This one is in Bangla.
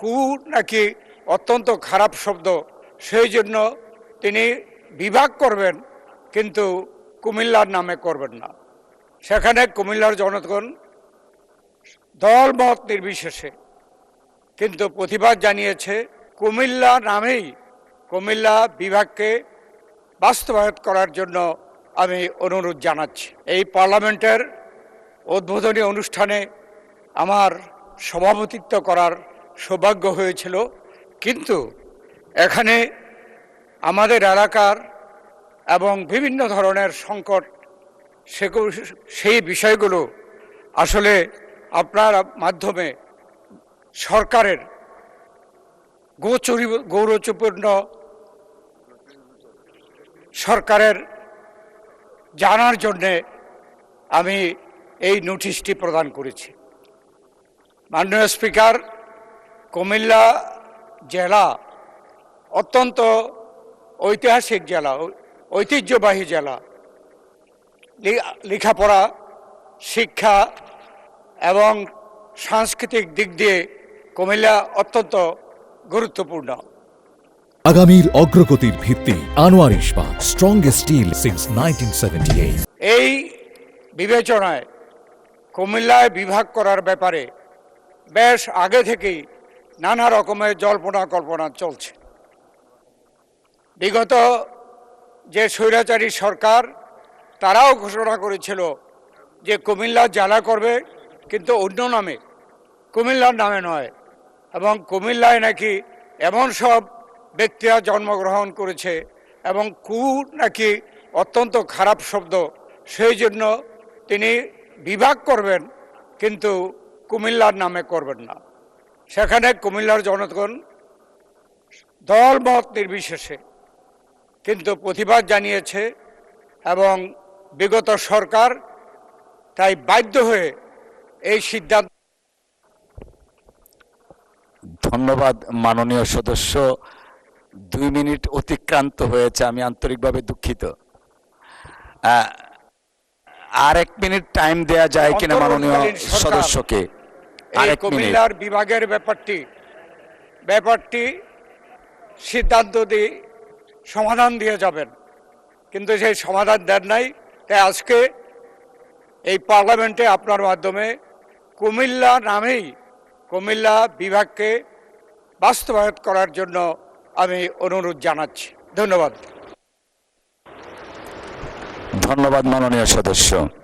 কু নাকি অত্যন্ত খারাপ শব্দ, সেই জন্য তিনি বিভাগ করবেন কিন্তু কুমিল্লার নামে করবেন না। সেখানে কুমিল্লার জনগণ দল মত নির্বিশেষে কিন্তু প্রতিবাদ জানিয়েছে। কুমিল্লা নামেই কুমিল্লা বিভাগকে বাস্তবায়ন করার জন্য আমি অনুরোধ জানাচ্ছি। এই পার্লামেন্টের উদ্বোধনী অনুষ্ঠানে আমার সভাপতিত্ব করার সৌভাগ্য হয়েছিল, কিন্তু এখানে আমাদের এলাকার এবং বিভিন্ন ধরনের সংকট সেই বিষয়গুলো আসলে আপনার মাধ্যমে সরকারের গৌরচপূর্ণ সরকারের জানার জন্যে আমি এই নোটিশটি প্রদান করেছি। মাননীয় স্পিকার, কুমিল্লা জেলা অত্যন্ত ঐতিহাসিক জেলা, ঐতিহ্যবাহী জেলা। লেখাপড়া, শিক্ষা এবং সাংস্কৃতিক দিক দিয়ে কুমিল্লা অত্যন্ত গুরুত্বপূর্ণ। আগামীর অগ্রগতির ভিত্তি আনোয়ার ইস্পাত, স্ট্রংগেস্ট স্টিল সিন্স 1978। এই বিবেচনায় কুমিল্লায় বিভাগ করার ব্যাপারে বেশ আগে থেকেই নানা রকমের জল্পনা কল্পনা চলছে। বিগত যে স্বৈরাচারী সরকার, তারাও ঘোষণা করেছিল যে কুমিল্লা জেলা করবে, কিন্তু অন্য নামে, কুমিল্লার নামে নয়। এবং কুমিল্লায় নাকি এমন সব ব্যক্তিরা জন্মগ্রহণ করেছে এবং কু নাকি অত্যন্ত খারাপ শব্দ, সেই জন্য তিনি বিভাগ করবেন কিন্তু কুমিল্লার নামে করবেন না। সেখানে কুমিল্লার জনগণ দল মত নির্বিশেষে কিন্তু প্রতিবাদ জানিয়েছে এবং বিগত সরকার তাই বাধ্য হয়ে এই সিদ্ধান্ত। ধন্যবাদ মাননীয় সদস্য। 2 মিনিট অতিক্রান্ত হয়েছে, আমি আন্তরিকভাবে দুঃখিত। আর 1 মিনিট টাইম দেয়া যায় কিনা মাননীয় সদস্যকে? কুমিল্লার বিভাগের ব্যাপারটি সিদ্ধান্ত দিয়ে সমাধান দিয়ে যাবেন, কিন্তু সেই সমাধান দেন নাই। তাই আজকে এই পার্লামেন্টে আপনার মাধ্যমে কুমিল্লা নামেই কুমিল্লা বিভাগকে বাস্তবায়ন করার জন্য আমি অনুরোধ জানাচ্ছি। ধন্যবাদ। ধন্যবাদ মাননীয় সদস্য।